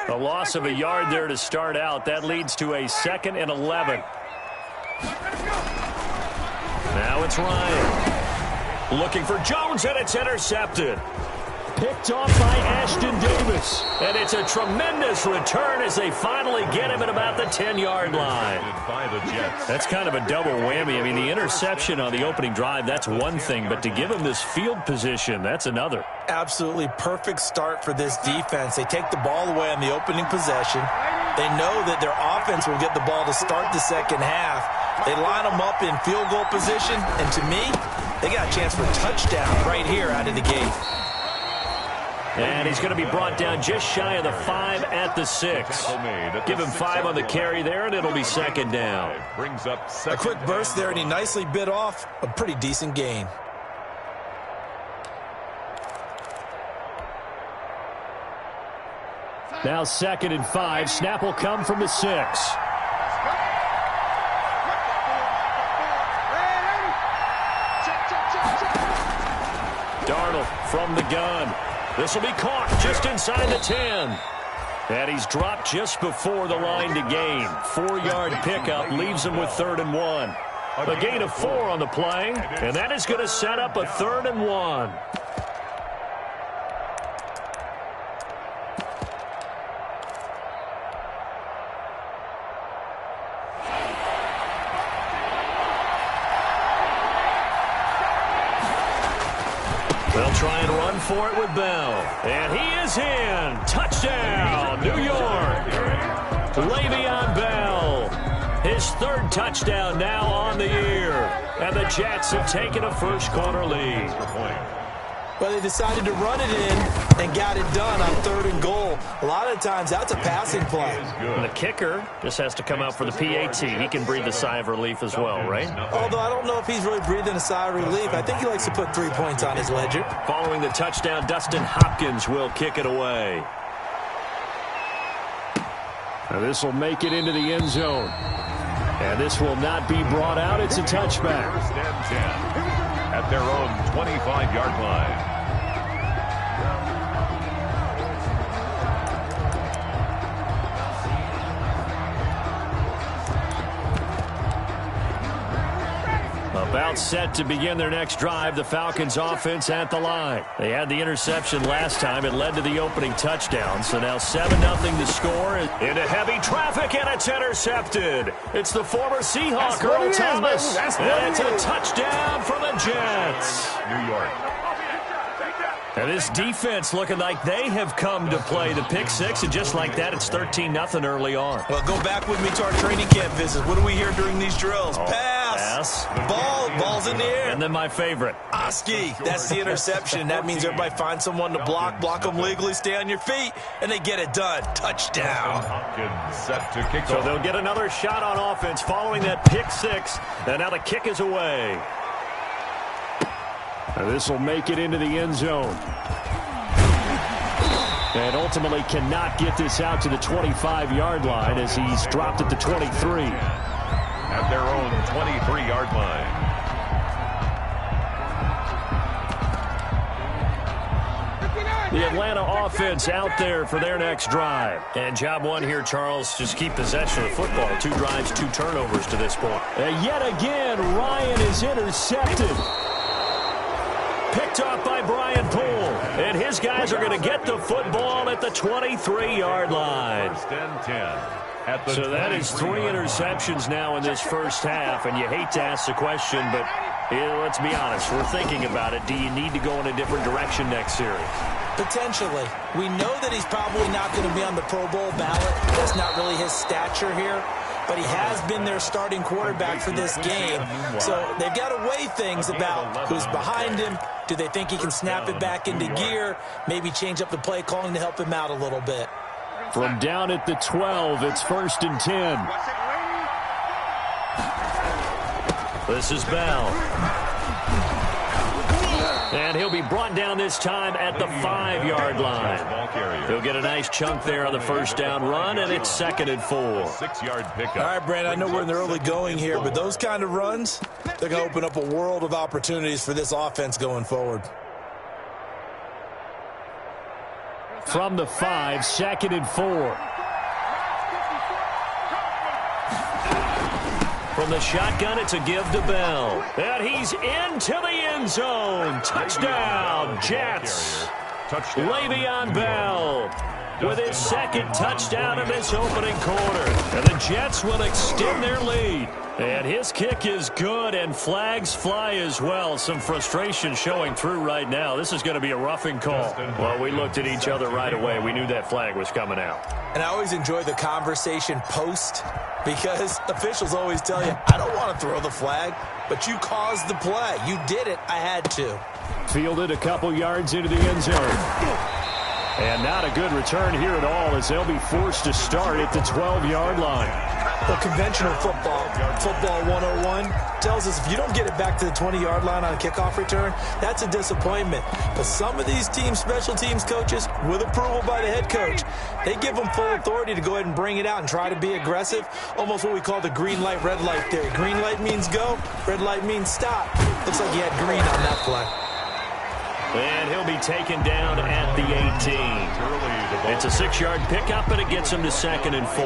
A loss of a yard there to start out. That leads to a 2nd and 11. Now it's Ryan. Looking for Jones, and it's intercepted. Picked off by Ashton Davis. And it's a tremendous return as they finally get him at about the 10-yard line. That's kind of a double whammy. I mean, the interception on the opening drive, that's one thing. But to give him this field position, that's another. Absolutely perfect start for this defense. They take the ball away on the opening possession. They know that their offense will get the ball to start the second half. They line them up in field goal position. And to me, they got a chance for a touchdown right here out of the gate. And he's going to be brought down just shy of the 5 at the 6. Give him 5 on the carry there, and it'll be 2nd down. A quick burst there, and he nicely bit off a pretty decent gain. Now 2nd and 5. Snap will come from the 6. Darnold from the gun. This will be caught just inside the 10. And he's dropped just before the line to gain. 4-yard pickup leaves him with 3rd and 1. A gain of 4 on the play, and that is going to set up a 3rd and 1. They'll try and run for it with Bell. And he is in. Touchdown, New York. Le'Veon Bell. His 3rd touchdown now on the year. And the Jets have taken a first-quarter lead. Well, they decided to run it in and got it done on 3rd and goal. A lot of times, that's a passing play. And the kicker just has to come out for the PAT. He can breathe a sigh of relief as well, right? Although I don't know if he's really breathing a sigh of relief. I think he likes to put 3 points on his ledger. Following the touchdown, Dustin Hopkins will kick it away. Now this will make it into the end zone. And this will not be brought out. It's a touchback. 1st and 10 at their own 25-yard line. About set to begin their next drive, the Falcons offense at the line. They had the interception last time. It led to the opening touchdown. So now 7-0 to score. Into heavy traffic, and it's intercepted. It's the former Seahawk, Earl Thomas. And it's a touchdown for the Jets. New York. And this defense looking like they have come to play. The pick 6, and just like that, it's 13-0 early on. Well, go back with me to our training camp visit. What do we hear during these drills? Pass. Ball's in the air. And then my favorite. Oski. That's the interception. That means everybody finds someone to block them legally, stay on your feet, and they get it done. Touchdown. Hopkins set to kick So off. they'll get another shot on offense following that pick 6. And now the kick is away. And this will make it into the end zone. And ultimately cannot get this out to the 25-yard line as he's dropped at the 23. At their own 23-yard line. The Atlanta offense out there for their next drive. And job one here, Charles, just keep possession of the football. 2 drives, 2 turnovers to this point. And yet again, Ryan is intercepted. Picked off by Brian Poole. And his guys are going to get the football at the 23-yard line. 1st and 10. So that is 3 interceptions now in this first half. And you hate to ask the question, but let's be honest. We're thinking about it. Do you need to go in a different direction next series? Potentially. We know that he's probably not going to be on the Pro Bowl ballot. That's not really his stature here. But he has been their starting quarterback for this game. So they've got to weigh things about who's behind him. Do they think he can snap it back into gear? Maybe change up the play calling to help him out a little bit. From down at the 12, it's 1st and 10. This is Bell. And he'll be brought down this time at the 5-yard line. He'll get a nice chunk there on the first down run, and it's 2nd and 4. 6-yard pickup. All right, Brad, I know we're in the early going here, but those kind of runs, they're going to open up a world of opportunities for this offense going forward. From the 5, 2nd and 4. From the shotgun, it's a give to Bell. And he's into the end zone. Touchdown, Jets. Le'Veon Bell with his 2nd touchdown in this opening quarter. And the Jets will extend their lead. And his kick is good, and flags fly as well. Some frustration showing through right now. This is going to be a roughing call. Well, we looked at each other right away. We knew that flag was coming out. And I always enjoy the conversation post, because officials always tell you, I don't want to throw the flag, but you caused the play. You did it. I had to. Fielded a couple yards into the end zone. And not a good return here at all, as they'll be forced to start at the 12-yard line. Well, conventional football 101, tells us if you don't get it back to the 20-yard line on a kickoff return, that's a disappointment. But some of these teams, special teams coaches, with approval by the head coach, they give them full authority to go ahead and bring it out and try to be aggressive, almost what we call the green light, red light theory. Green light means go, red light means stop. Looks like he had green on that play. And he'll be taken down at the 18. It's a 6-yard pickup, and it gets him to 2nd and 4.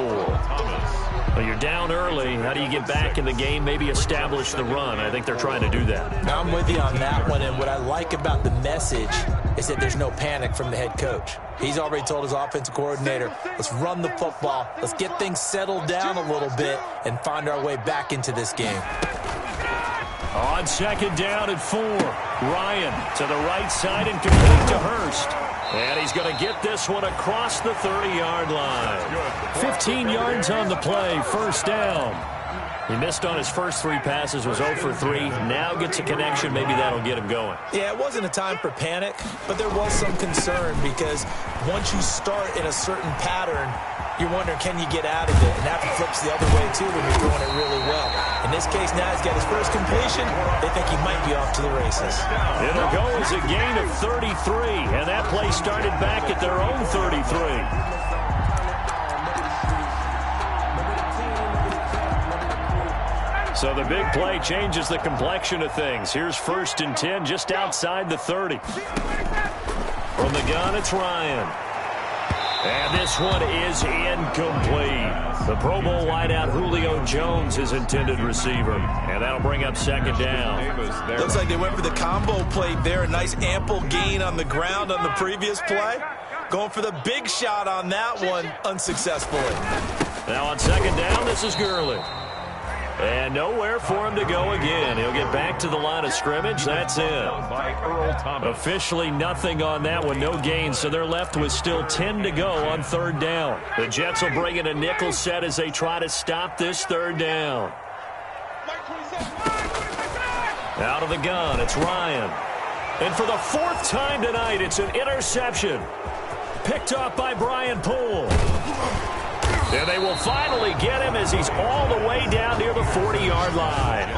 Well, you're down early. How do you get back in the game, maybe establish the run? I think they're trying to do that. I'm with you on that one, and what I like about the message is that there's no panic from the head coach. He's already told his offensive coordinator, let's run the football, let's get things settled down a little bit and find our way back into this game. On 2nd down and 4, Ryan to the right side and complete to Hurst. And he's going to get this one across the 30-yard line. 15 yards on the play, 1st down. He missed on his first 3 passes, was 0 for 3. Now gets a connection. Maybe that'll get him going. Yeah, it wasn't a time for panic, but there was some concern because once you start in a certain pattern, you're wondering, can you get out of it? And that flips the other way, too, when you're throwing it really well. In this case, now he's got his first completion. They think he might be off to the races. It'll go as a gain of 33, and that play started back at their own 33. So the big play changes the complexion of things. Here's 1st and 10 just outside the 30. From the gun, it's Ryan. And this one is incomplete. The Pro Bowl wideout Julio Jones, his intended receiver. And that'll bring up 2nd down. Looks like they went for the combo play there. A nice ample gain on the ground on the previous play. Going for the big shot on that one unsuccessfully. Now on 2nd down, this is Gurley. And nowhere for him to go again. He'll get back to the line of scrimmage. That's it. Officially nothing on that one. No gain, so they're left with still 10 to go on 3rd down. The Jets will bring in a nickel set as they try to stop this 3rd down. Out of the gun, it's Ryan. And for the 4th time tonight, it's an interception. Picked off by Brian Poole. And they will finally get him as he's all the way down near the 40-yard line.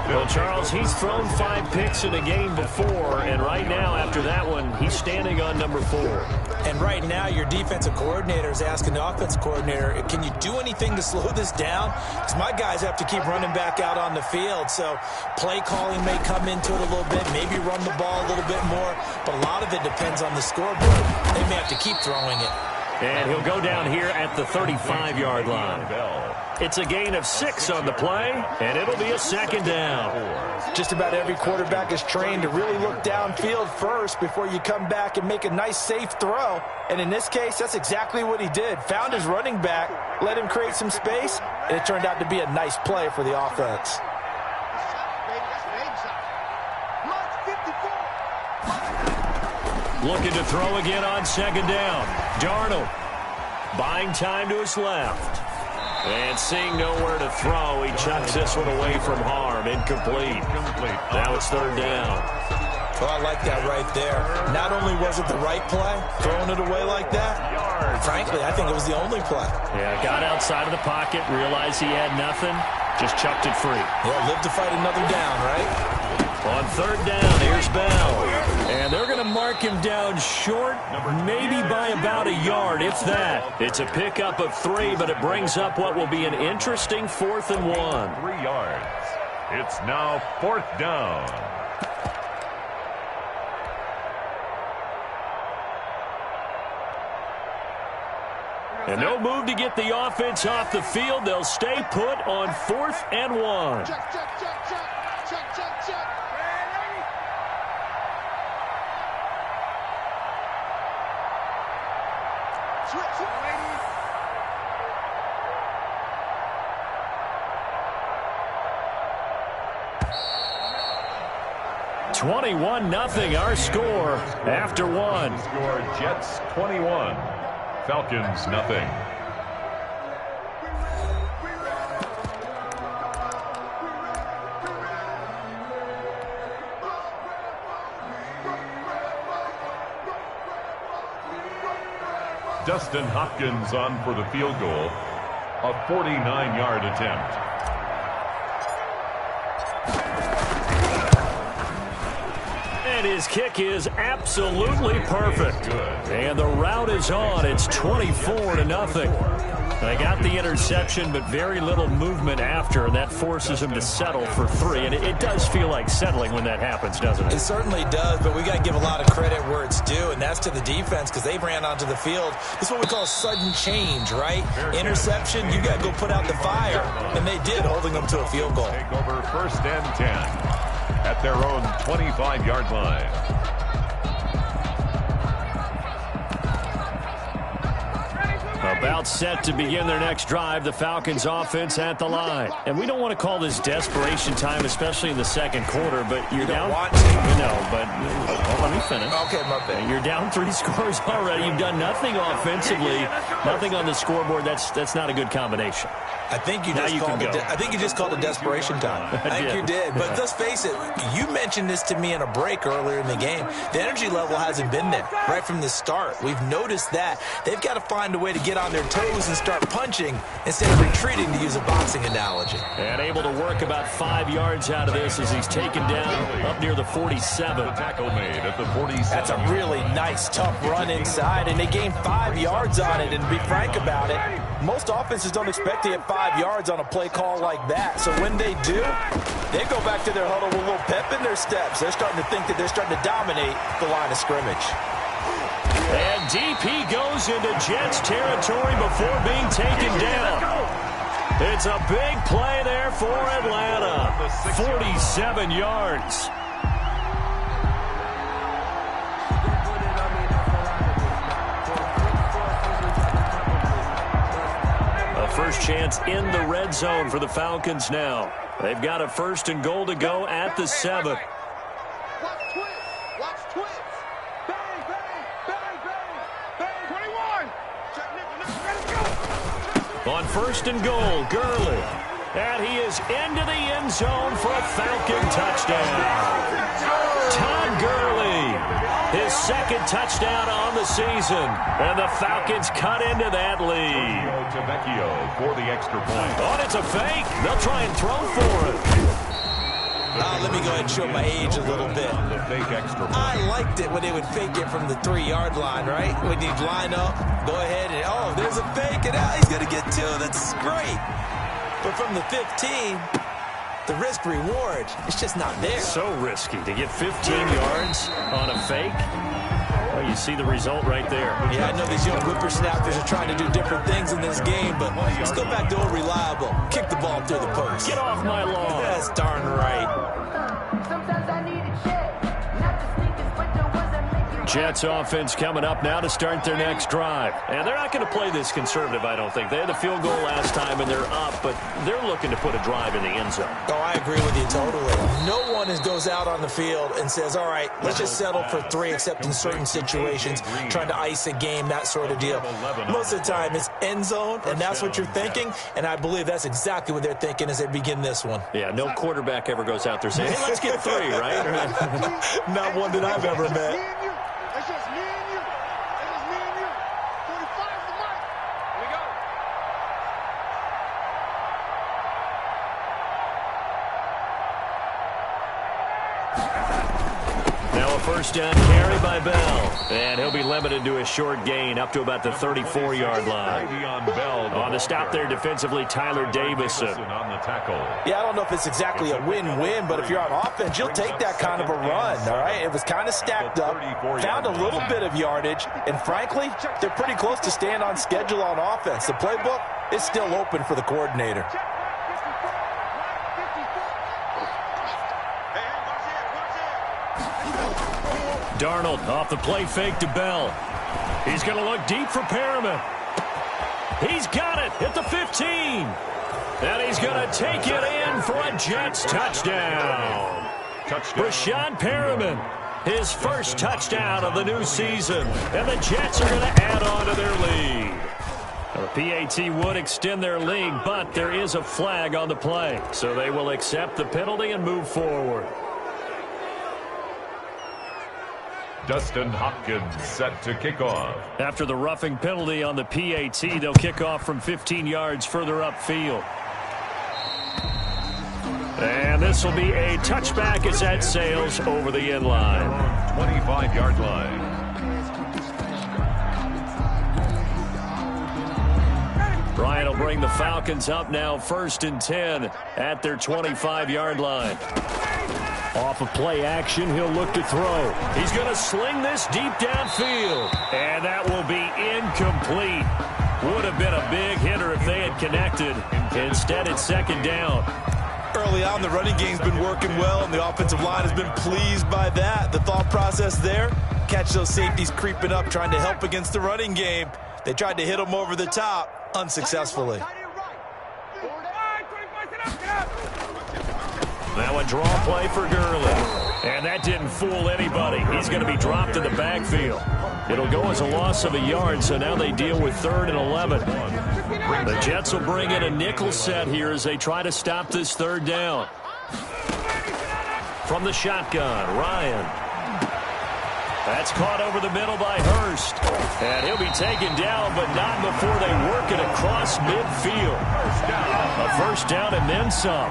Well, Charles, he's thrown 5 picks in a game before, and right now, after that one, he's standing on number 4. And right now, your defensive coordinator is asking the offensive coordinator, can you do anything to slow this down? Because my guys have to keep running back out on the field, so play calling may come into it a little bit, maybe run the ball a little bit more, but a lot of it depends on the scoreboard. They may have to keep throwing it. And he'll go down here at the 35-yard line. It's a gain of 6 on the play, and it'll be a 2nd down. Just about every quarterback is trained to really look downfield first before you come back and make a nice, safe throw. And in this case, that's exactly what he did. Found his running back, let him create some space, and it turned out to be a nice play for the offense. Looking to throw again on 2nd down. Darnold buying time to his left. And seeing nowhere to throw, he chucks this one away from harm. Incomplete. Now it's 3rd down. Well, I like that right there. Not only was it the right play, throwing it away like that, frankly, I think it was the only play. Yeah, got outside of the pocket, realized he had nothing, just chucked it free. Yeah, live to fight another down, right? On 3rd down, here's Bell. And they're going to mark him down short, maybe by about a yard, if that. It's a pickup of 3, but it brings up what will be an interesting 4th and 1. 3 yards. It's now 4th down. And no move to get the offense off the field. They'll stay put on 4th and 1. Check, check, check, check. Check, check, check. Switch. 21-0 our score after 1. Score Jets 21, Falcons nothing. Dustin Hopkins on for the field goal, a 49-yard attempt. And his kick is absolutely perfect. And the route is on. It's 24-0. They got the interception, but very little movement after, and that forces him to settle for 3. And it does feel like settling when that happens, doesn't it? It certainly does, but we got to give a lot of credit where it's due, and that's to the defense because they ran onto the field. This is what we call sudden change, right? Interception, you got to go put out the fire, and they did, holding them to a field goal. Take over 1st and 10 at their own 25-yard line. About set to begin their next drive, the Falcons offense at the line. And we don't want to call this desperation time, especially in the second quarter, but you're down. Want to. No, but let me finish. Okay, my bad. You're down 3 scores already. You've done nothing offensively, nothing on the scoreboard. That's not a good combination. I think you just called it desperation time. I think you did. But let's face it, you mentioned this to me in a break earlier in the game. The energy level hasn't been there right from the start. We've noticed that. They've got to find a way to get on their toes and start punching instead of retreating, to use a boxing analogy. And able to work about 5 yards out of this as he's taken down up near the 47. Tackle made at the 47. That's a really nice, tough run inside, and they gained 5 yards on it. And to be frank about it, most offenses don't expect to get 5 yards on a play call like that. So when they do, they go back to their huddle with a little pep in their steps. They're starting to think that they're starting to dominate the line of scrimmage. And DP goes into Jets territory before being taken down. It's a big play there for Atlanta. 47 yards. First chance in the red zone for the Falcons now. They've got a 1st and goal to go at the 7. Watch twins. Watch twins. Bang, bang, bang, bang, bang. 21. Let's go. On 1st and goal, Gurley. And he is into the end zone for a Falcon touchdown. Todd Gurley, his 2nd touchdown on the season. And the Falcons cut into that lead. Vecchio for the extra point. Oh, it's a fake. They'll try and throw for it. Let me go ahead and show my age a little bit. The fake extra point. I liked it when they would fake it from the 3-yard line, right? When you'd line up, go ahead and, oh, there's a fake, and he's going to get 2. That's great. But from the 15, the risk-reward, it's just not there. So risky to get 15 yards on a fake. Well, you see the result right there. Yeah, I know these young whippersnappers are trying to do different things in this game, but let's go back to old reliable. Kick the ball through the post. Get off my lawn. That's darn right. Jets offense coming up now to start their next drive. And they're not going to play this conservative, I don't think. They had a field goal last time, and they're up, but they're looking to put a drive in the end zone. Oh, I agree with you totally. No one goes out on the field and says, all right, let's just settle for 3, except in certain situations, trying to ice a game, that sort of deal. Most of the time, it's end zone, and that's what you're thinking, and I believe that's exactly what they're thinking as they begin this one. Yeah, no quarterback ever goes out there saying, hey, let's get 3, right? Not one that I've ever met. It's just me and you. It's just me and you. 45's the mark. Here we go. Now a first down carry by Bell. And he'll be limited to a short gain up to about the 34-yard line. On the stop there defensively, Tyler Davison. On the tackle. Yeah, I don't know if it's exactly a win-win, but if you're on offense, you'll take that kind of a run, all right? It was kind of stacked up, found a little bit of yardage, and frankly, they're pretty close to staying on schedule on offense. The playbook is still open for the coordinator. Darnold off the play fake to Bell. He's going to look deep for Perriman. He's got it at the 15. And he's going to take it in for a Jets touchdown. Rashad Perriman, his first touchdown of the new season. And the Jets are going to add on to their lead. The PAT would extend their lead, but there is a flag on the play. So they will accept the penalty and move forward. Dustin Hopkins set to kick off. After the roughing penalty on the PAT, they'll kick off from 15 yards further upfield. And this will be a touchback as that sails over the end line. 25-yard line. Bryant will bring the Falcons up now 1st and 10 at their 25-yard line. Off of play action, he'll look to throw. He's going to sling this deep downfield. And that will be incomplete. Would have been a big hitter if they had connected. Instead, it's 2nd down. Early on, the running game's been working well, and the offensive line has been pleased by that. The thought process there, catch those safeties creeping up, trying to help against the running game. They tried to hit them over the top, unsuccessfully. Now a draw play for Gurley. And that didn't fool anybody. He's going to be dropped in the backfield. It'll go as a loss of a yard, so now they deal with 3rd and 11. The Jets will bring in a nickel set here as they try to stop this 3rd down. From the shotgun, Ryan. That's caught over the middle by Hurst. And he'll be taken down, but not before they work it across midfield. A first down and then some.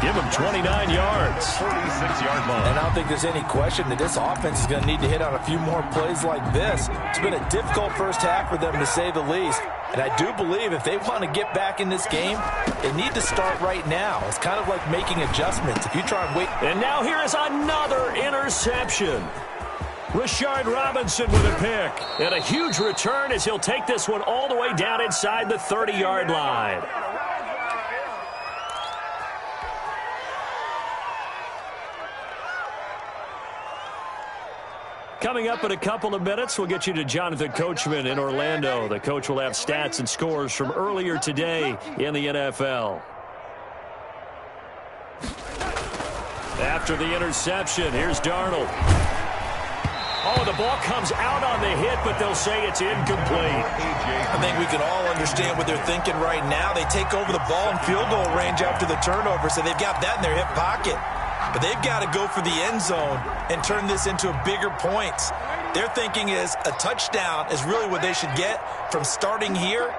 Give him 29 yards. 46-yard line. And I don't think there's any question that this offense is going to need to hit on a few more plays like this. It's been a difficult first half for them, to say the least. And I do believe if they want to get back in this game, they need to start right now. It's kind of like making adjustments. If you try and wait. And now here is another interception. Rashard Robinson with a pick. And a huge return as he'll take this one all the way down inside the 30-yard line. Coming up in a couple of minutes, we'll get you to Jonathan Coachman in Orlando. The coach will have stats and scores from earlier today in the NFL. After the interception, here's Darnold. Oh, the ball comes out on the hit, but they'll say it's incomplete. I think we can all understand what they're thinking right now. They take over the ball in field goal range after the turnover, so they've got that in their hip pocket. But they've got to go for the end zone and turn this into bigger points. Their thinking is a touchdown is really what they should get from starting here.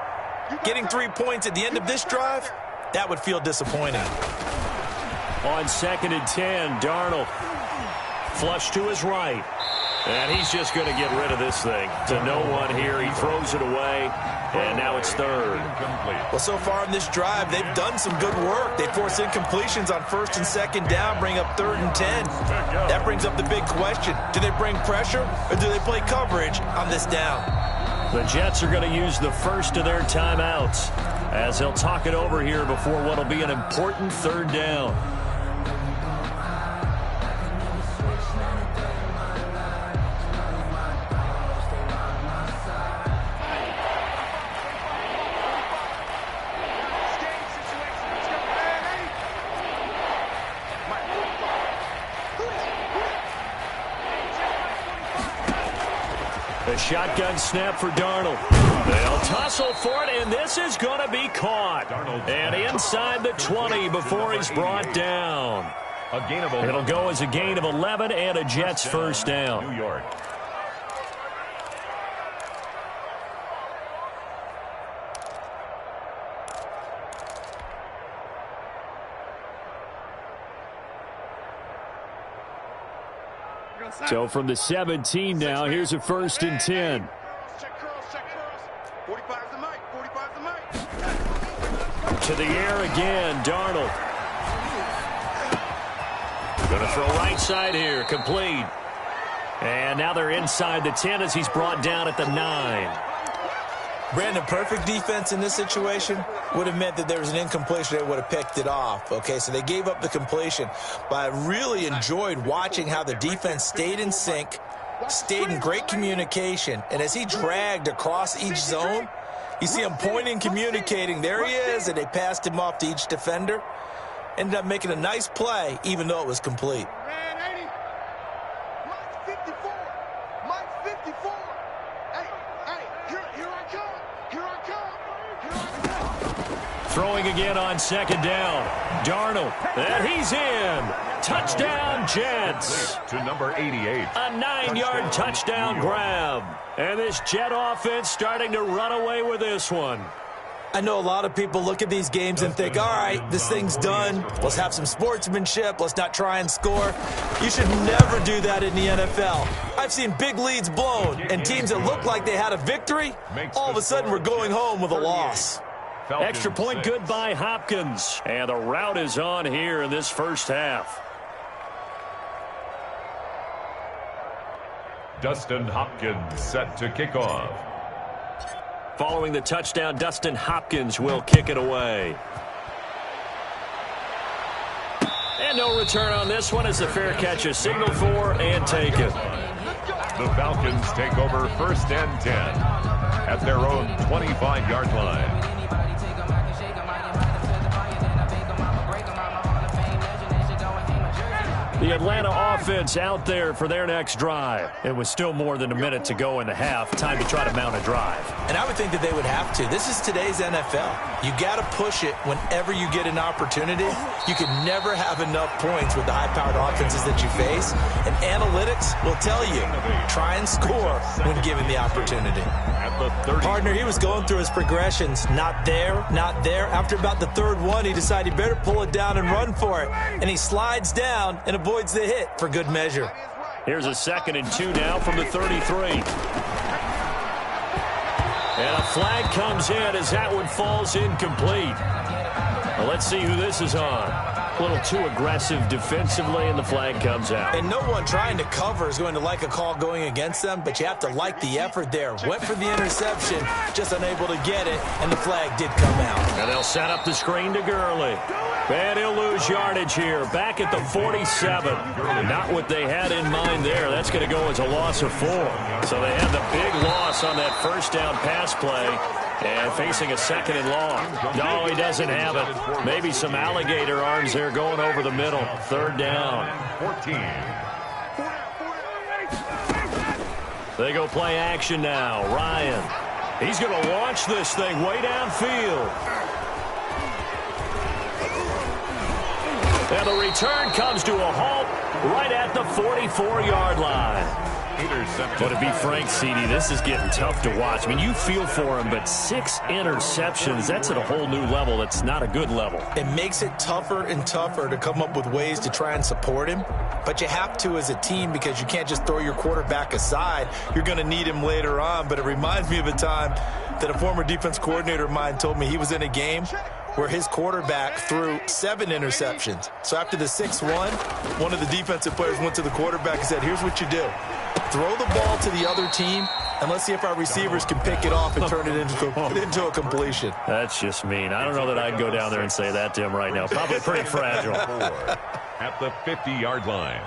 Getting 3 points at the end of this drive, that would feel disappointing. On 2nd and 10, Darnold. Flush to his right. And he's just going to get rid of this thing. To no one here. He throws it away. And now it's 3rd. Well, so far in this drive, they've done some good work. They force incompletions on 1st and 2nd down, bring up 3rd and 10. That brings up the big question. Do they bring pressure or do they play coverage on this down? The Jets are going to use the first of their timeouts as they'll talk it over here before what will be an important 3rd down. A shotgun snap for Darnold. They'll tussle for it, and this is going to be caught. And inside the 20 before he's brought down. It'll go as a gain of 11 and a Jets first down. New York. So from the 17 now, here's a 1st and 10. Check curls, check curls. 45's the mic, 45's the mic. To the air again, Darnold. Going to throw right side here, complete. And now they're inside the 10 as he's brought down at the 9. Brandon, perfect defense in this situation would have meant that there was an incompletion. They would have picked it off. Okay, so they gave up the completion. But I really enjoyed watching how the defense stayed in sync, stayed in great communication. And as he dragged across each zone, you see him pointing, communicating. There he is, and they passed him off to each defender. Ended up making a nice play, even though it was complete. Man, 80. Mike's 54. Mike's 54. Hey, here I come. Here I come. Here I come. Throwing again on 2nd down. Darnold, and he's in. Touchdown, Jets. To number 88. A 9-yard touchdown grab. And this Jet offense starting to run away with this one. I know a lot of people look at these games and think, all right, this thing's done. Let's have some sportsmanship. Let's not try and score. You should never do that in the NFL. I've seen big leads blown, and teams that look like they had a victory, all of a sudden we're going home with a loss. Extra point good by Hopkins. And the route is on here in this first half. Dustin Hopkins set to kick off. Following the touchdown, Dustin Hopkins will kick it away. And no return on this one as the fair catch is signaled for and taken. The Falcons take over 1st and 10 at their own 25-yard line. The Atlanta offense out there for their next drive. It was still more than a minute to go in the half. Time to try to mount a drive. And I would think that they would have to. This is today's NFL. You got to push it whenever you get an opportunity. You can never have enough points with the high-powered offenses that you face. And analytics will tell you, try and score when given the opportunity. Partner, he was going through his progressions. Not there, not there. After about the 3rd one, he decided he better pull it down and run for it. And he slides down and avoids the hit for good measure. Here's a 2nd and 2 now from the 33. And a flag comes in as that one falls incomplete. Well, let's see who this is on. A little too aggressive defensively, and the flag comes out. And no one trying to cover is going to like a call going against them, but you have to like the effort there. Went for the interception, just unable to get it, and the flag did come out. And they'll set up the screen to Gurley. And he'll lose yardage here, back at the 47. Not what they had in mind there. That's going to go as a loss of 4. So they had the big loss on that 1st down pass play. And facing a 2nd and long. No, he doesn't have it. Maybe some alligator arms there going over the middle. 3rd down. 14. They go play action now. Ryan. He's going to launch this thing way downfield. And the return comes to a halt right at the 44-yard line. But to be frank, CD, this is getting tough to watch. I mean, you feel for him, but 6 interceptions, that's at a whole new level. That's not a good level. It makes it tougher and tougher to come up with ways to try and support him. But you have to as a team because you can't just throw your quarterback aside. You're going to need him later on. But it reminds me of a time that a former defense coordinator of mine told me he was in a game where his quarterback threw 7 interceptions. So after the 6-1, one of the defensive players went to the quarterback and said, here's what you do. Throw the ball to the other team, and let's see if our receivers can pick it off and turn it into a completion. That's just mean. I don't know that I'd go down there and say that to him right now. Probably pretty fragile. At the 50-yard line.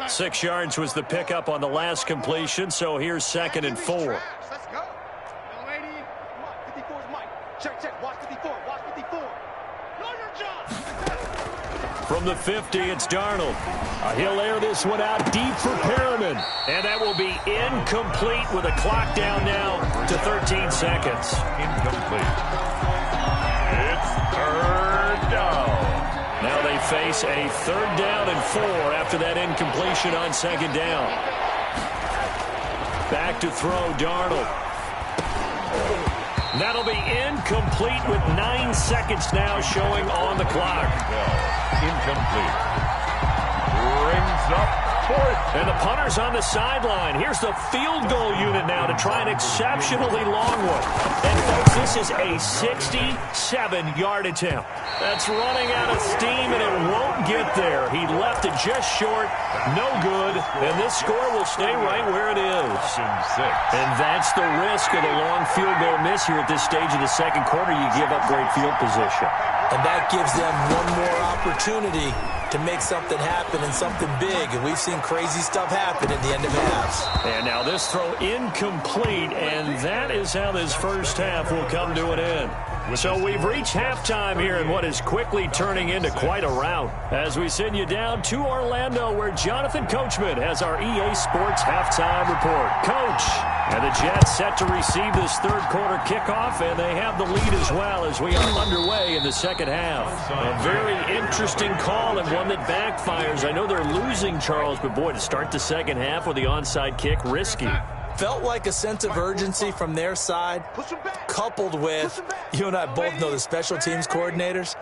6 yards was the pickup on the last completion, so here's 2nd and 4. Let's go. Young lady, 54's Mike. Check. Watch 54. Watch 54. Know your job. From the 50, it's Darnold. He'll air this one out deep for Perriman. And that will be incomplete with a clock down now to 13 seconds. Incomplete. It's 3rd down. Now they face a 3rd down and 4 after that incompletion on 2nd down. Back to throw, Darnold. That'll be incomplete with 9 seconds now showing on the clock. Incomplete. Brings up And the punter's on the sideline. Here's the field goal unit now to try an exceptionally long one. And, folks, this is a 67-yard attempt. That's running out of steam, and it won't get there. He left it just short. No good. And this score will stay right where it is. And that's the risk of the long field goal miss here at this stage of the second quarter. You give up great field position. And that gives them one more opportunity to make something happen and something big. And we've seen crazy stuff happen at the end of halves. And now this throw incomplete, and that is how this first half will come to an end. So we've reached halftime here in what is quickly turning into quite a rout as we send you down to Orlando where Jonathan Coachman has our EA Sports halftime report. Coach, and the Jets set to receive this third quarter kickoff, and they have the lead as well as we are underway in the second half. A very interesting call and one that backfires. I know they're losing, Charles, but boy, to start the second half with the onside kick, risky. Felt like a sense of urgency from their side, coupled with, you and I both know the special teams coordinators,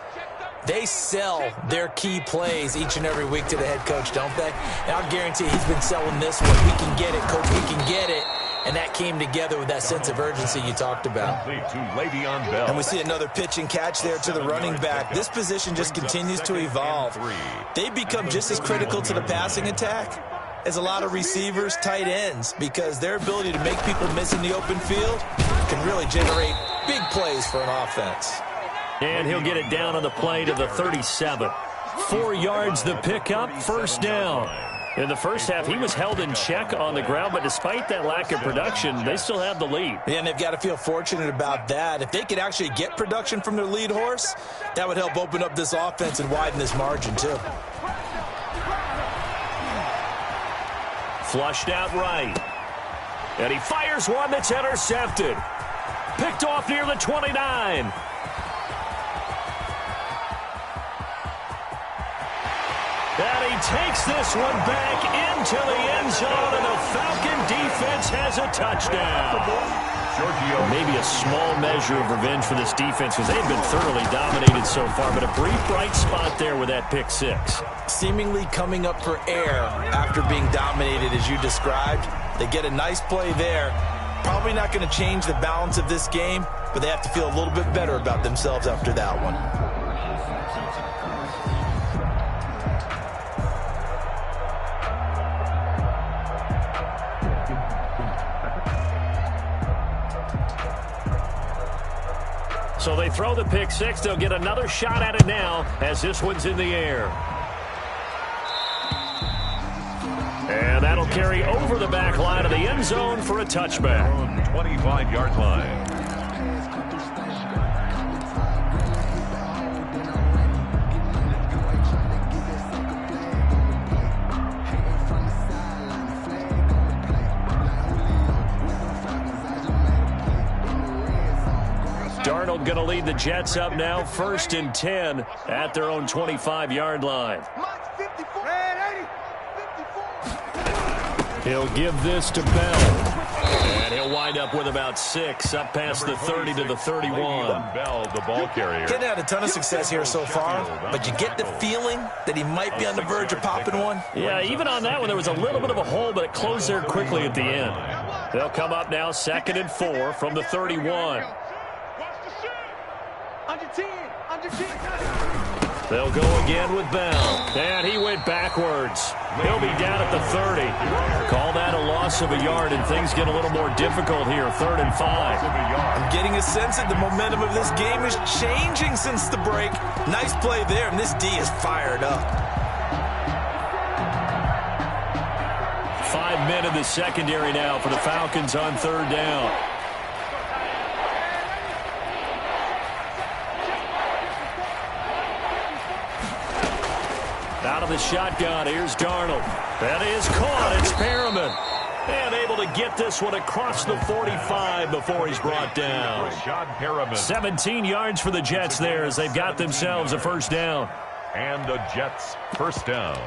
they sell their key plays each and every week to the head coach, don't they? And I'll guarantee he's been selling this one. We can get it, coach, we can get it. And that came together with that sense of urgency you talked about. And we see another pitch and catch there to the running back. This position just continues to evolve. They become just as critical to the passing attack as a lot of receivers, tight ends, because their ability to make people miss in the open field can really generate big plays for an offense. And he'll get it down on the play to the 37. 4 yards the pickup, first down. In the first half, he was held in check on the ground, but despite that lack of production, they still have the lead. Yeah, and they've got to feel fortunate about that. If they could actually get production from their lead horse, that would help open up this offense and widen this margin, too. Flushed out right. And he fires one that's intercepted. Picked off near the 29. And he takes this one back into the end zone, and the Falcon defense has a touchdown. Maybe a small measure of revenge for this defense because they've been thoroughly dominated so far, but a brief bright spot there with that pick six. Seemingly coming up for air after being dominated as you described. They get a nice play there. Probably not going to change the balance of this game, but they have to feel a little bit better about themselves after that one. So they throw the pick six. They'll get another shot at it now as this one's in the air. And that'll carry over the back line of the end zone for a touchback. 25-yard line. Darnold going to lead the Jets up now, 1st and 10 at their own 25-yard line. He'll give this to Bell. And he'll wind up with about 6, up past the 30 to the 31. Bell, the ball carrier. Getting had a ton of success here so far, but you get the feeling that he might be on the verge of popping one. Yeah, even on that one, there was a little bit of a hole, but it closed there quickly at the end. They'll come up now 2nd and 4 from the 31. They'll go again with Bell. And he went backwards. He'll be down at the 30. Call that a loss of a yard, and things get a little more difficult here. 3rd and 5. I'm getting a sense that the momentum of this game is changing since the break. Nice play there, and this D is fired up. 5 men in the secondary now for the Falcons on 3rd down. Out of the shotgun, here's Darnold. That is caught, it's Perriman. And able to get this one across the 45 before he's brought down. 17 yards for the Jets there as they've got themselves a 1st down. And the Jets 1st down.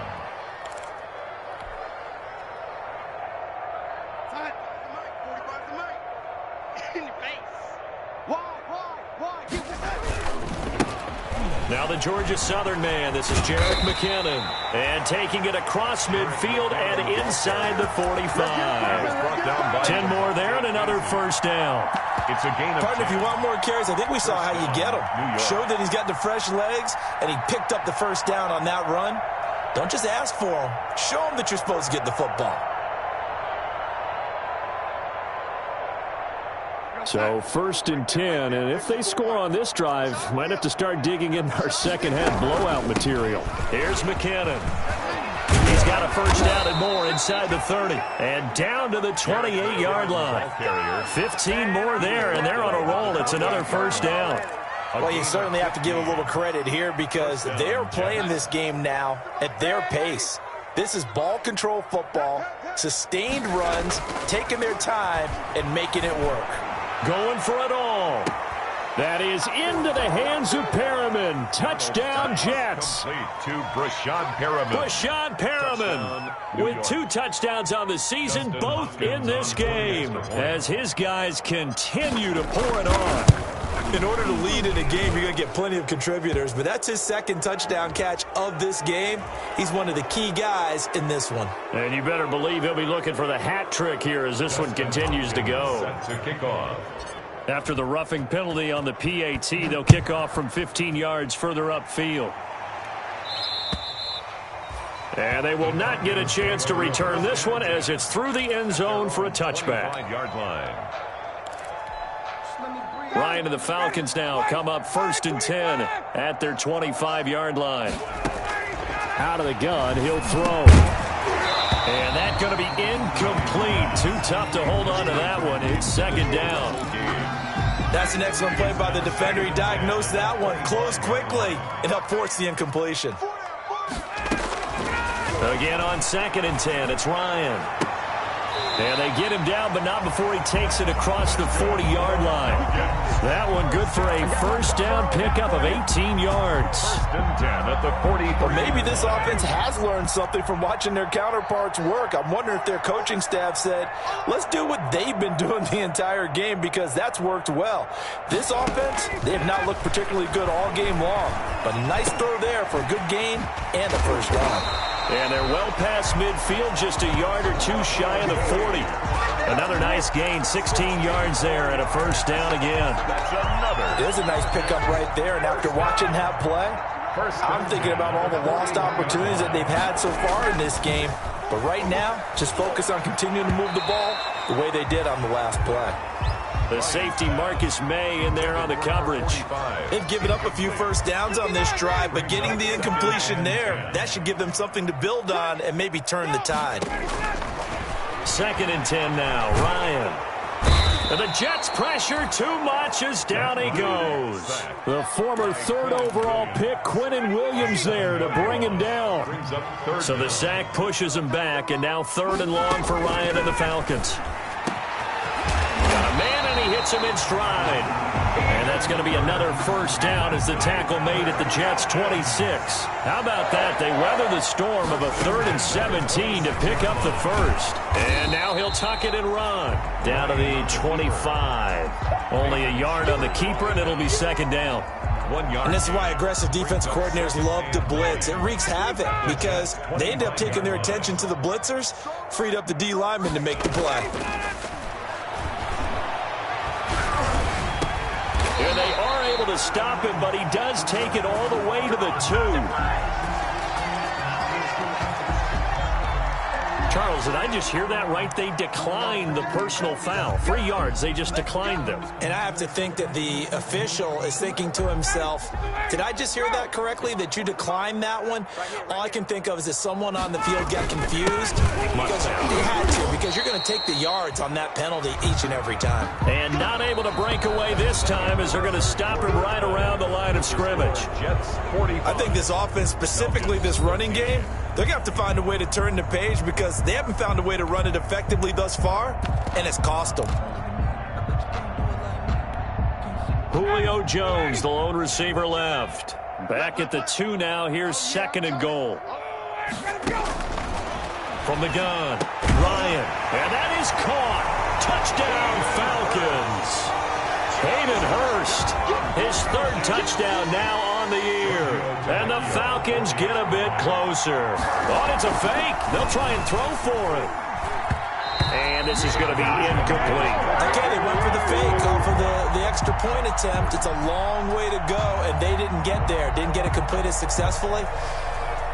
Now the Georgia Southern man. This is Jerick McKinnon. And taking it across midfield and inside the 45. 10 more there and another first down. It's a gain of Partner, if you want more carries, I think we saw how you get him. Showed that he's got the fresh legs, and he picked up the first down on that run. Don't just ask for him. Show him that you're supposed to get the football. So 1st and 10, and if they score on this drive, might have to start digging in our second half blowout material. Here's McKinnon. He's got a first down and more inside the 30. And down to the 28-yard line. 15 more there, and they're on a roll. It's another first down. Well, you certainly have to give a little credit here because they're playing this game now at their pace. This is ball control football, sustained runs, taking their time, and making it work. Going for it all. That is into the hands of Perriman. Touchdown, Jets. To Brashad Perriman. Brashad Perriman with 2 touchdowns on the season, both in this game, as his guys continue to pour it on. In order to lead in a game, you're going to get plenty of contributors, but that's his 2nd touchdown catch of this game. He's one of the key guys in this one. And you better believe he'll be looking for the hat trick here as this one continues to go. Set to kick off. After the roughing penalty on the PAT, they'll kick off from 15 yards further upfield. And they will not get a chance to return this one as it's through the end zone for a touchback. 5-yard line. Ryan and the Falcons now come up 1st and 10 at their 25-yard line. Out of the gun, he'll throw. And that's going to be incomplete. Too tough to hold on to that one. It's 2nd down. That's an excellent play by the defender. He diagnosed that one, closed quickly, and helped force the incompletion. Again on 2nd and 10, it's Ryan. And they get him down, but not before he takes it across the 40-yard line. That one good for a first down pickup of 18 yards. 1st and 10 at the 40. Well, maybe this offense has learned something from watching their counterparts work. I'm wondering if their coaching staff said, let's do what they've been doing the entire game because that's worked well. This offense, they have not looked particularly good all game long. But a nice throw there for a good gain and a first down. And they're well past midfield, just a yard or 2 shy of the 40. Another nice gain, 16 yards there and a first down again. That's another. There's a nice pickup right there, and after watching that play, I'm thinking about all the lost opportunities that they've had so far in this game. But right now, just focus on continuing to move the ball the way they did on the last play. The safety Marcus May in there on the coverage. They've given up a few first downs on this drive, but getting the incompletion there, that should give them something to build on and maybe turn the tide. 2nd and 10 now, Ryan. And the Jets pressure too much as down he goes. The former 3rd overall pick, Quinnen Williams there to bring him down. So the sack pushes him back, and now 3rd and long for Ryan and the Falcons. Got a man, and he hits him in stride. And that's going to be another first down as the tackle made at the Jets' 26. How about that? They weather the storm of a 3rd and 17 to pick up the first. And now he'll tuck it and run. Down to the 25. Only a yard on the keeper, and it'll be 2nd down. 1 yard. And this is why aggressive defensive coordinators love to blitz. It wreaks havoc because they end up taking their attention to the blitzers, freed up the D lineman to make the play. And they are able to stop him, but he does take it all the way to the 2. Charles, did I just hear that right? They declined the personal foul. 3 yards, they just declined them. And I have to think that the official is thinking to himself, did I just hear that correctly, that you declined that one? All I can think of is that someone on the field got confused. Because they had to, because you're going to take the yards on that penalty each and every time. And not able to break away this time as they're going to stop him right around the line of scrimmage. Jets 45. I think this offense, specifically this running game, they're going to have to find a way to turn the page because they haven't found a way to run it effectively thus far, and it's cost them. Julio Jones, the lone receiver left. Back at the 2 now. Here's 2nd and goal. From the gun, Ryan. And that is caught. Touchdown, Falcons. Hayden Hurst, his third touchdown now on the year. And the Falcons get a bit closer. Oh, it's a fake. They'll try and throw for it. And this is going to be incomplete. Okay, they went for the fake off of the extra point attempt. It's a long way to go, and they didn't get there. Didn't get it completed successfully.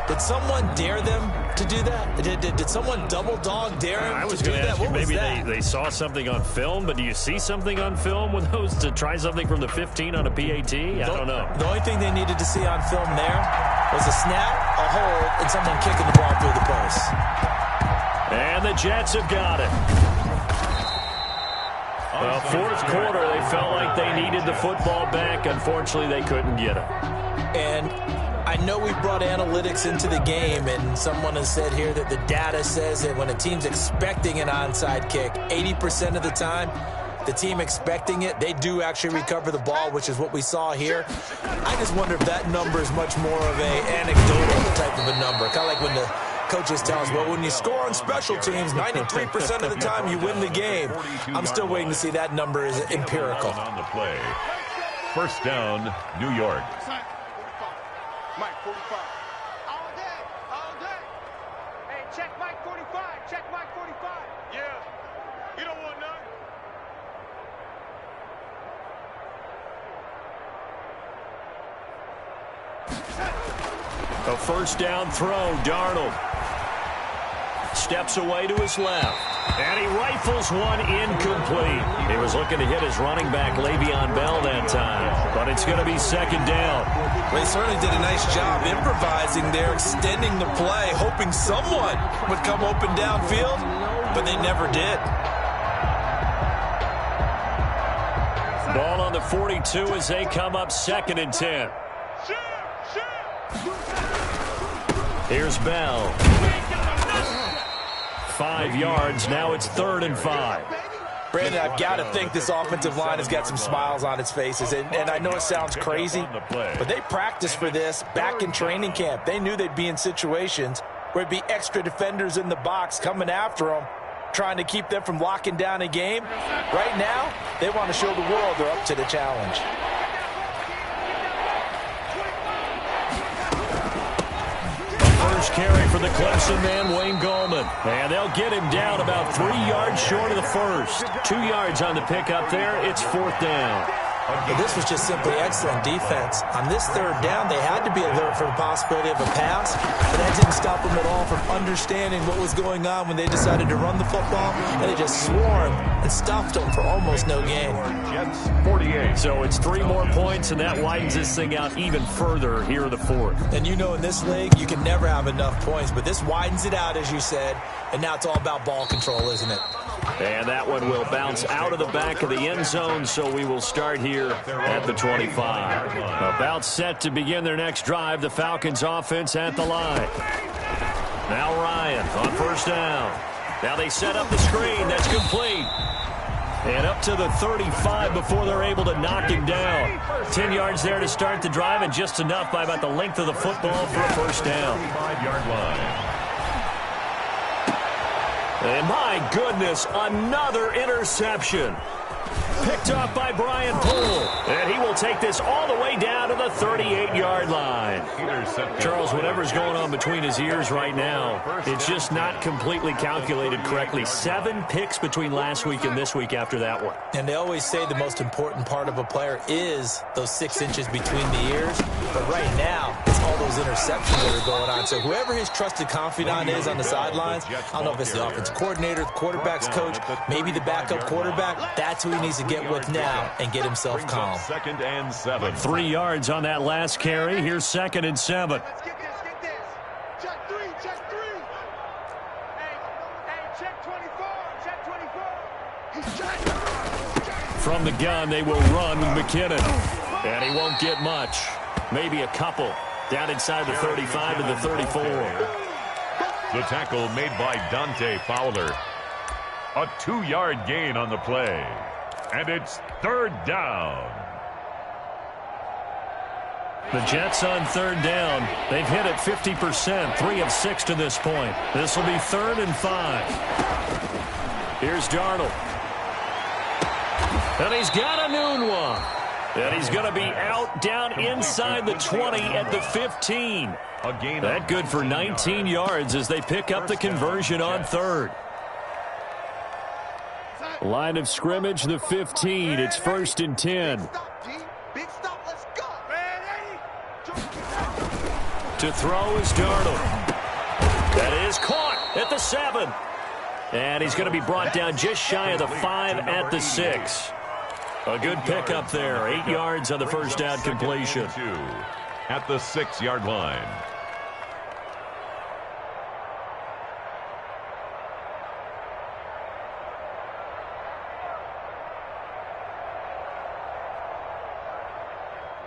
Did someone dare them to do that? Did someone double dog dare him to do that? I was going to ask you, maybe they saw something on film, but do you see something on film with those to try something from the 15 on a PAT? I don't know. The only thing they needed to see on film there was a snap, a hold, and someone kicking the ball through the post. And the Jets have got it. Fourth quarter, they felt like they needed the football back. Unfortunately, they couldn't get it. And I know we brought analytics into the game, and someone has said here that the data says that when a team's expecting an onside kick, 80% of the time, the team expecting it, they do actually recover the ball, which is what we saw here. I just wonder if that number is much more of a anecdotal type of a number, kind of like when the coaches tell us, well, when you score on special teams, 93% of the time you win the game. I'm still waiting to see that number is empirical. On the play. First down, New York. Mike 45. All day, all day. Hey, check Mike 45. Check Mike 45. Yeah. You don't want none. A first down throw, Darnold. Steps away to his left. And he rifles one incomplete. He was looking to hit his running back, Le'Veon Bell, that time. But it's going to be second down. They certainly did a nice job improvising there, extending the play, hoping someone would come open downfield, but they never did. Ball on the 42 as they come up second and 10. Here's Bell. 5 yards. Now it's 3rd and 5. Brandon, I've got to think this offensive line has got some smiles on its faces. And I know it sounds crazy, but they practiced for this back in training camp. They knew they'd be in situations where it'd be extra defenders in the box coming after them, trying to keep them from locking down a game. Right now, they want to show the world they're up to the challenge. First carry for the Clemson man, Wayne Gallman. And they'll get him down about 3 yards short of the first. 2 yards on the pickup there. It's 4th down. But this was just simply excellent defense. On this 3rd down, they had to be alert for the possibility of a pass, but that didn't stop them at all from understanding what was going on when they decided to run the football, and they just swarmed and stuffed them for almost no gain. Jets 48. So it's 3 more points, and that widens this thing out even further here in the 4th. And you know in this league, you can never have enough points, but this widens it out, as you said, and now it's all about ball control, isn't it? And that one will bounce out of the back of the end zone, so we will start here at the 25. About set to begin their next drive, the Falcons offense at the line. Now Ryan on first down. Now they set up the screen. That's complete. And up to the 35 before they're able to knock him down. 10 yards there to start the drive, and just enough by about the length of the football for a first down. 5-yard line. And my goodness, another interception. Picked off by Brian Poole. And he will take this all the way down to the 38-yard line. Charles, whatever's going on between his ears right now, it's just not completely calculated correctly. 7 picks between last week and this week after that one. And they always say the most important part of a player is those 6 inches between the ears. But right now, it's all those interceptions that are going on. So whoever his trusted confidant is on the sidelines, I don't know if it's the offensive coordinator, the quarterback's coach, maybe the backup quarterback, that's who he needs to get with now and get himself calm. 2nd and 7. 3 yards on that last carry. Here's 2nd and 7. Let's get this. Check 3, check 3. Hey, check 24, check 24. He's checked. From the gun, they will run with McKinnon. And he won't get much. Maybe a couple. Down inside the 35 to the 34. The tackle made by Dante Fowler. A 2-yard gain on the play. And it's 3rd down. The Jets on 3rd down. They've hit it 50%, 3 of 6 to this point. This will be 3rd and 5. Here's Darnold. And he's got a noon one. And he's going to be out down inside the 20 at the 15. That good for 19 yards as they pick up the conversion on third. Line of scrimmage, the 15. It's 1st and 10. Big stop, let's go. To throw is Darnold. That is caught at the 7. And he's going to be brought down just shy of the 5 at the 6. A good pickup there. 8 yards on the first down completion. At the 6-yard line.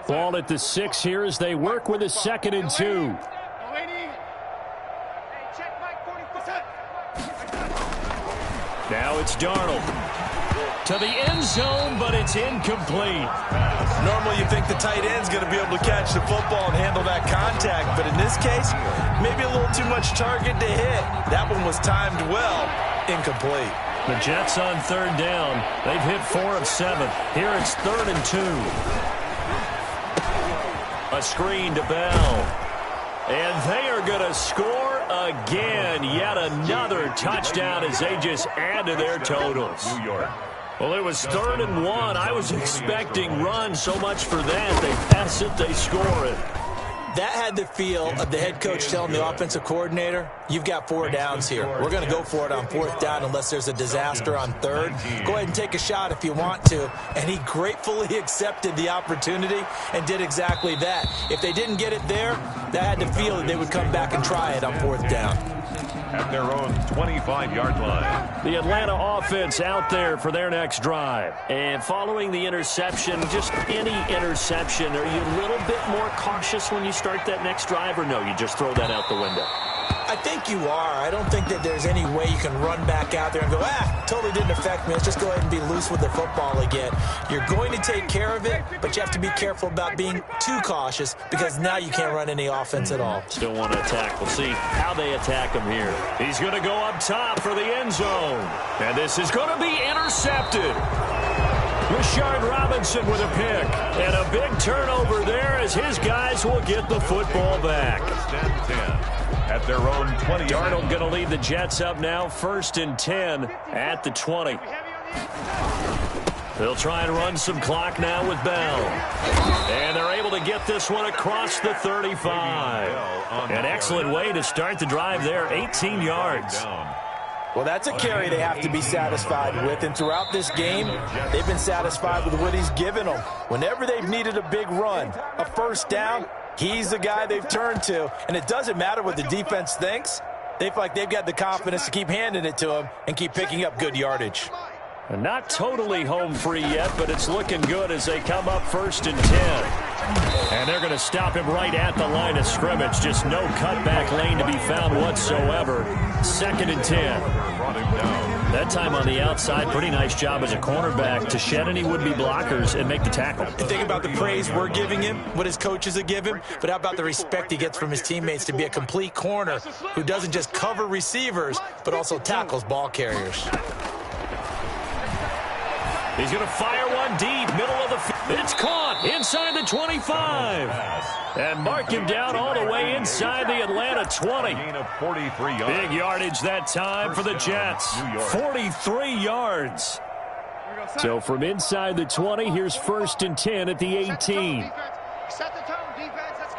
Ball at the 6 here as they work with a 2nd and 2. Now it's Darnold. To the end zone, but it's incomplete. Normally you think the tight end's going to be able to catch the football and handle that contact, but in this case, maybe a little too much target to hit. That one was timed well. Incomplete. The Jets on 3rd down. They've hit 4 of 7. Here it's 3rd and 2. A screen to Bell. And they are going to score again. Yet another touchdown as they just add to their totals. New York. Well, it was 3rd and 1. I was expecting run, so much for that. They pass it, they score it. That had the feel of the head coach telling the offensive coordinator, you've got 4 downs here. We're going to go for it on 4th down unless there's a disaster on 3rd. Go ahead and take a shot if you want to. And he gratefully accepted the opportunity and did exactly that. If they didn't get it there, that had the feel that they would come back and try it on 4th down. At their own 25-yard line. The Atlanta offense out there for their next drive. And following the interception, just any interception, are you a little bit more cautious when you start that next drive, or no, you just throw that out the window? I think you are. I don't think that there's any way you can run back out there and go, totally didn't affect me. Let's just go ahead and be loose with the football again. You're going to take care of it, but you have to be careful about being too cautious because now you can't run any offense at all. Still want to attack. We'll see how they attack him here. He's going to go up top for the end zone. And this is going to be intercepted. Rashard Robinson with a pick. And a big turnover there as his guys will get the football back. 10. At their own 20. Darnold going to lead the Jets up now, 1st and 10 at the 20. They'll try and run some clock now with Bell. And they're able to get this one across the 35. An excellent way to start the drive there, 18 yards. Well, that's a carry they have to be satisfied with, and throughout this game, they've been satisfied with what he's given them. Whenever they've needed a big run, a 1st down, he's the guy they've turned to, and it doesn't matter what the defense thinks. They feel like they've got the confidence to keep handing it to him and keep picking up good yardage. Not totally home free yet, but it's looking good as they come up 1st and 10. And they're going to stop him right at the line of scrimmage. Just no cutback lane to be found whatsoever. 2nd and 10. That time on the outside, pretty nice job as a cornerback to shed any would-be blockers and make the tackle. And think about the praise we're giving him, what his coaches are giving, but how about the respect he gets from his teammates to be a complete corner who doesn't just cover receivers, but also tackles ball carriers. He's going to fire one deep, middle of the field. It's caught inside the 25. And mark him down all the way inside the Atlanta 20. Big yardage that time for the Jets. 43 yards. So from inside the 20, here's 1st and 10 at the 18. Set the tone, defense. Let's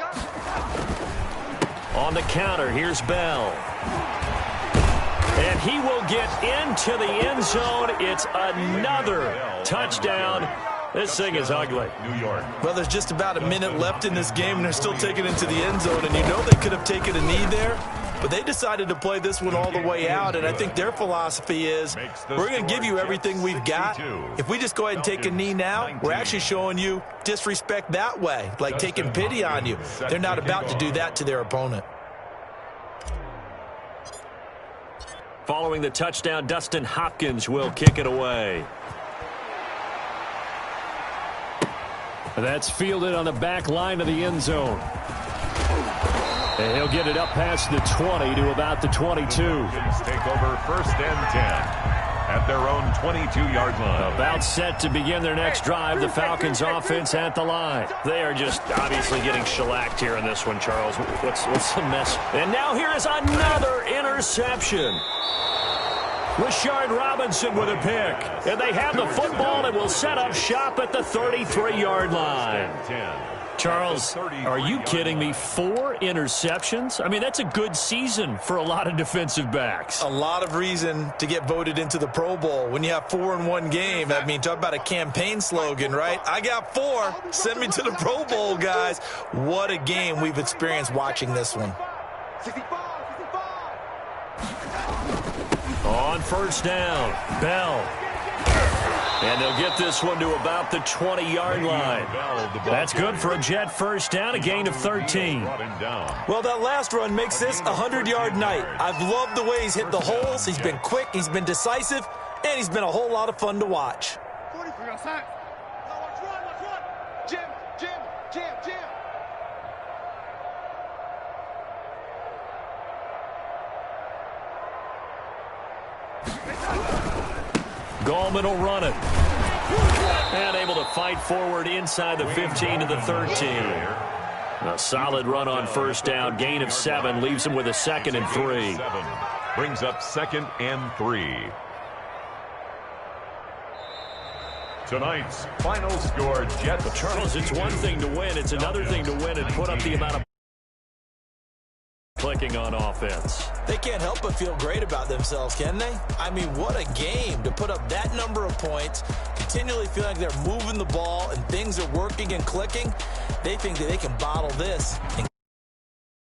go. On the counter, here's Bell. And he will get into the end zone. It's another touchdown. This thing is ugly. New York. Well, there's just about a minute left in this game, and they're still taking it into the end zone. And you know they could have taken a knee there, but they decided to play this one all the way out. And I think their philosophy is, we're going to give you everything we've got. If we just go ahead and take a knee now, we're actually showing you disrespect that way, like taking pity on you. They're not about to do that to their opponent. Following the touchdown, Dustin Hopkins will kick it away. That's fielded on the back line of the end zone. And he'll get it up past the 20 to about the 22. Take over 1st and 10. at their own 22-yard line. About set to begin their next drive. The Falcons offense at the line. They are just obviously getting shellacked here in this one, Charles. What's the mess? And now here is another interception. Rashard Robinson with a pick. And they have the football and will set up shop at the 33-yard line. Charles, are you kidding me? 4 interceptions? I mean, that's a good season for a lot of defensive backs. A lot of reason to get voted into the Pro Bowl. When you have 4 in one game, I mean, talk about a campaign slogan, right? I got 4. Send me to the Pro Bowl, guys. What a game we've experienced watching this one. 65. On first down, Bell. And they'll get this one to about the 20-yard line. That's good for a Jet first down, a gain of 13. Well, that last run makes this a 100-yard night. I've loved the way he's hit the holes. He's been quick, he's been decisive, and he's been a whole lot of fun to watch. 43 outside. Now let's run. Jim. Gallman will run it. And able to fight forward inside the 15 to the 13. A solid run on first down. Gain of 7 leaves him with a 2nd and 3. Brings up 2nd and 3. Tonight's final score, Jets. But Charles, it's one thing to win. It's another thing to win and put up the amount of clicking on offense. They can't help but feel great about themselves, can they? I mean, what a game to put up that number of points, continually feel like they're moving the ball and things are working and clicking. They think that they can bottle this and